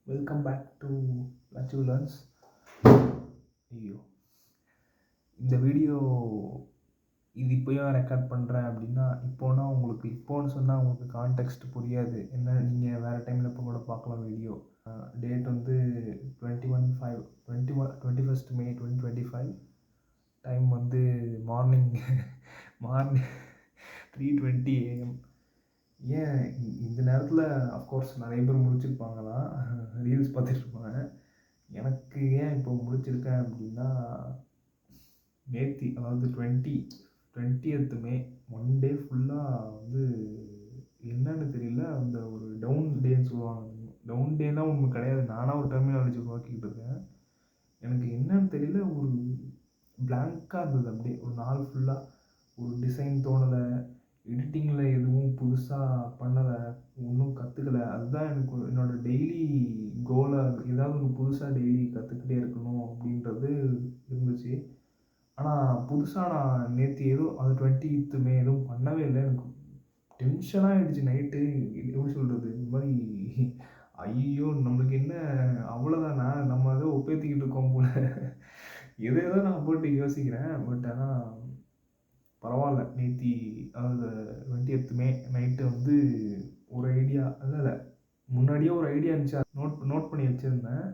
Welcome back to Lachu learns. ஐயோ, இந்த video இது இப்போயும் ரெக்கார்ட் பண்ணுறேன் அப்படின்னா உங்களுக்கு இப்போன்னு சொன்னால் உங்களுக்கு கான்டெக்ஸ்ட் புரியாது. என்ன, நீங்கள் வேறு டைமில் இப்போ கூட பார்க்கலாம் வீடியோ. டேட் வந்து 21/5 2021 டைம் வந்து மார்னிங் மார்னிங் 3:20 AM. ஏன் இந்த நேரத்தில் அஃப்கோர்ஸ் நிறைய பேர் முடிச்சிருப்பாங்க தான், ரீல்ஸ் பார்த்துட்ருப்பாங்க. எனக்கு ஏன் இப்போ முடிச்சிருக்கேன் அப்படின்னா, நேத்தி அதாவது 20th மே 1 டே ஃபுல்லாக வந்து என்னன்னு தெரியல, அந்த ஒரு டவுன் டேன்னு சொல்லுவாங்க. டவுன் டேலாம் ஒன்றும் கிடையாது, நானாக ஒரு டெர்மினாலஜி உருவாக்கிக்கிட்டு இருக்கேன். எனக்கு என்னன்னு தெரியல, ஒரு பிளாங்காக இருந்தது. அப்படியே ஒரு நாள் ஃபுல்லாக ஒரு டிசைன் தோணலை, எடிட்டிங்கில் எதுவும் புதுசாக பண்ணலை, ஒன்றும் கற்றுக்கலை. அதுதான் எனக்கு என்னோடய டெய்லி கோலாக, ஏதாவது ஒரு புதுசாக டெய்லி கற்றுக்கிட்டே இருக்கணும் அப்படின்றது இருந்துச்சு. ஆனால் புதுசாக நான் நேற்று எதுவும் அது 20th மே எதுவும் பண்ணவே இல்லை. எனக்கு டென்ஷனாக ஆகிடுச்சு நைட்டு. எப்படி சொல்கிறது, இந்த மாதிரி ஐயோ நம்மளுக்கு என்ன அவ்வளோதானா, நம்ம அதை ஒப்பேற்றிக்கிட்டு இருக்கோம் போல, எதோ நான் போட்டு யோசிக்கிறேன். பட் ஆனால் பரவாயில்ல. நேற்று அதாவது 20th மே நைட்டு வந்து ஒரு ஐடியா, இல்லை முன்னாடியே ஒரு ஐடியா இருந்துச்சு, நோட் பண்ணி வச்சுருந்தேன்.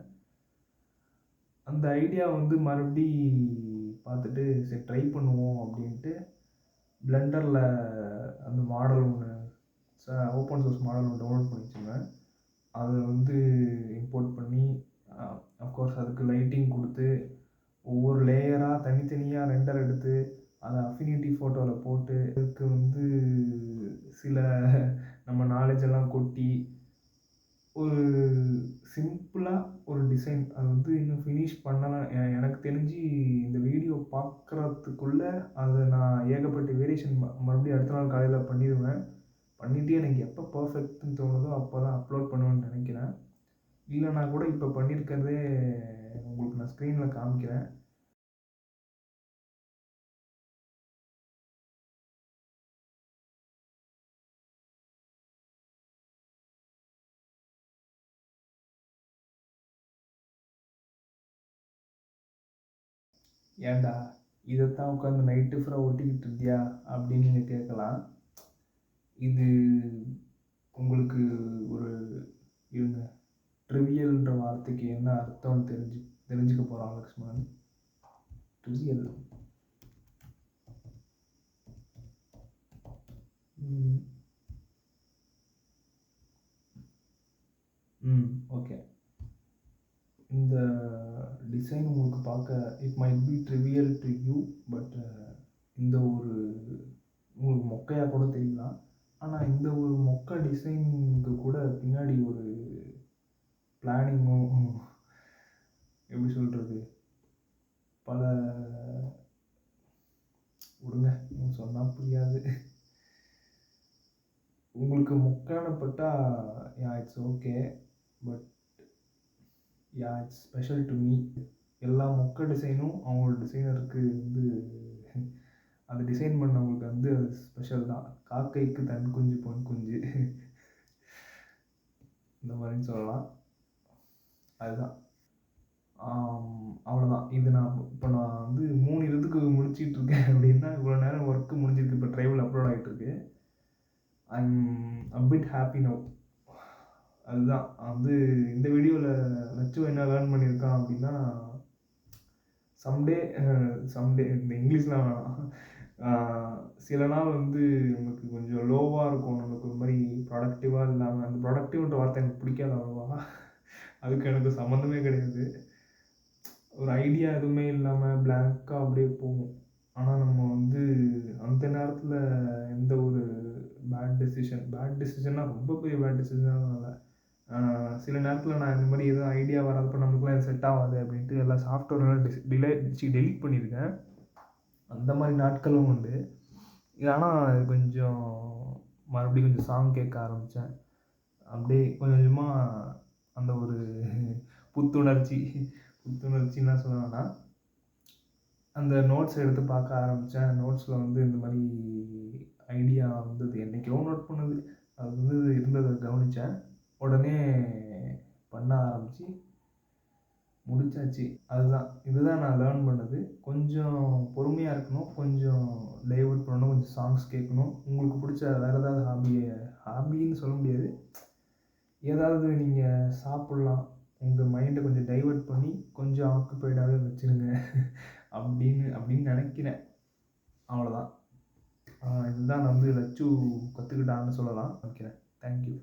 அந்த ஐடியா வந்து மறுபடி பார்த்துட்டு சரி ட்ரை பண்ணுவோம் அப்படின்ட்டு பிளெண்டரில் அந்த மாடல் ஒன்று, ஓப்பன் சோர்ஸ் மாடல் ஒன்று டவுன்லோட் பண்ணி வச்சுருந்தேன். அதை வந்து இம்போர்ட் பண்ணி அஃப்கோர்ஸ் அதுக்கு லைட்டிங் கொடுத்து ஒவ்வொரு லேயராக தனித்தனியாக ரெண்டர் எடுத்து அதை அஃபினிட்டி ஃபோட்டோவில் போட்டு அதுக்கு வந்து சில நம்ம நாலேஜ் எல்லாம் கொட்டி ஒரு சிம்பிளாக ஒரு டிசைன் அது வந்து இன்னும் ஃபினிஷ் பண்ணலாம். எனக்கு தெரிஞ்சு இந்த வீடியோ பார்க்குறதுக்குள்ளே அதை நான் ஏகப்பட்ட வேரியேஷன் மறுபடியும் அடுத்த நாள் காலையில் பண்ணிடுவேன். பண்ணிவிட்டு எனக்கு எப்போ பர்ஃபெக்ட்னு தோணுதோ அப்போ தான் அப்லோட் பண்ணுவேன்னு நினைக்கிறேன். இல்லைனா கூட இப்போ பண்ணியிருக்கிறதே உங்களுக்கு நான் ஸ்க்ரீனில் காமிக்கிறேன். ஏன்டா இதைத்தான் உட்காந்து நைட்டு ஃபுல்லாக ஒட்டிக்கிட்டு இருந்தியா அப்படின்னு நீங்கள் கேட்கலாம். இது உங்களுக்கு ஒரு இருங்க, ட்ரிவியல்ன்ற வார்த்தைக்கு என்ன அர்த்தம்னு தெரிஞ்சுக்க போகிறான் லக்ஷ்மணன். Trivial okay. இந்த டிசைன் உங்களுக்கு பார்க்க it might be trivial to you, but இந்த ஒரு உங்களுக்கு மொக்கையாக கூட தெரியலாம். ஆனால் இந்த ஒரு மொக்க டிசைனுக்கு கூட பின்னாடி ஒரு பிளானிங்கும், எப்படி சொல்கிறது, பல விடுங்க சொன்னால் புரியாது. உங்களுக்கு மொக்கானப்பட்டால் ya it's okay, but ya it's special to me. எல்லா மொக்க டிசைனும் அவங்களோட டிசைனருக்கு வந்து அந்த டிசைன் பண்ணவங்களுக்கு வந்து அது ஸ்பெஷல் தான். காக்கைக்கு தன் குஞ்சு பொன் குஞ்சு இந்த மாதிரின்னு சொல்லலாம். அதுதான், அவ்வளோதான். இது நான் வந்து 3 இதுக்கு முடிச்சிட்டு இருக்கேன் அப்படின்னா இவ்வளோ நேரம் ஒர்க்கு முடிஞ்சிருக்கு. இப்போ ட்ரைவில் அப்லோட் ஆகிட்டுருக்கு. I'm a bit happy now. அதுதான் வந்து இந்த வீடியோவில் லட்சம் என்ன லேர்ன் பண்ணியிருக்கான் அப்படின்னா, சம்டே இந்த இங்கிலீஷ்லாம் வேணாம். சில நாள் வந்து நமக்கு கொஞ்சம் லோவாக இருக்கும், நமக்கு ஒரு மாதிரி ப்ரொடக்டிவாக இல்லாமல். அந்த ப்ரொடக்டிவ்ன்ற வார்த்தை எனக்கு பிடிக்காது அவ்வளோவா, அதுக்கு எனக்கு சம்மந்தமே கிடையாது. ஒரு ஐடியா எதுவுமே இல்லாமல் பிளாங்காக அப்படியே போகும். ஆனால் நம்ம வந்து அந்த நேரத்தில் எந்த ஒரு பேட் டெசிஷன்னா ரொம்ப பெரிய பேட் டெசிஷனாக இல்லை. சில நேரத்தில் நான் இந்த மாதிரி எதுவும் ஐடியா வராதப்போ நமக்குலாம் இது செட் ஆகாது அப்படின்ட்டு எல்லா சாஃப்ட்வேர்லாம் டெலீட் பண்ணியிருக்கேன். அந்த மாதிரி நாட்களும் உண்டு. ஆனால் கொஞ்சம் மறுபடியும் கொஞ்சம் சாங் கேட்க ஆரம்பித்தேன். அப்படியே கொஞ்சம் கொஞ்சமாக அந்த ஒரு புத்துணர்ச்சின்னா சொல்லணும்னா அந்த நோட்ஸ் எடுத்து பார்க்க ஆரம்பித்தேன். நோட்ஸில் வந்து இந்த மாதிரி ஐடியா வந்தது, என்றைக்கோ நோட் பண்ணது, அது வந்து இருந்ததை கவனித்தேன். உடனே பண்ண ஆரம்பித்து முடிச்சாச்சு. அதுதான். இதுதான் நான் லேர்ன் பண்ணது. கொஞ்சம் பொறுமையா இருக்கணும். கொஞ்சம் டைவர்ட் பண்ணணும். கொஞ்சம் சாங்ஸ் கேட்கணும். உங்களுக்கு பிடிச்ச வேறு ஏதாவது ஹாபின்னு சொல்ல முடியாது. ஏதாவது நீங்கள் சாப்பிட்லாம். உங்கள் மைண்டை கொஞ்சம் டைவர்ட் பண்ணி கொஞ்சம் ஆக்குபைடாகவே வச்சுருங்க அப்படின்னு நினைக்கிறேன். அவ்வளோதான். இதுதான் நான் வந்து லச்சு கற்றுக்கிட்டான்னு சொல்லலாம் நினைக்கிறேன். Thank you.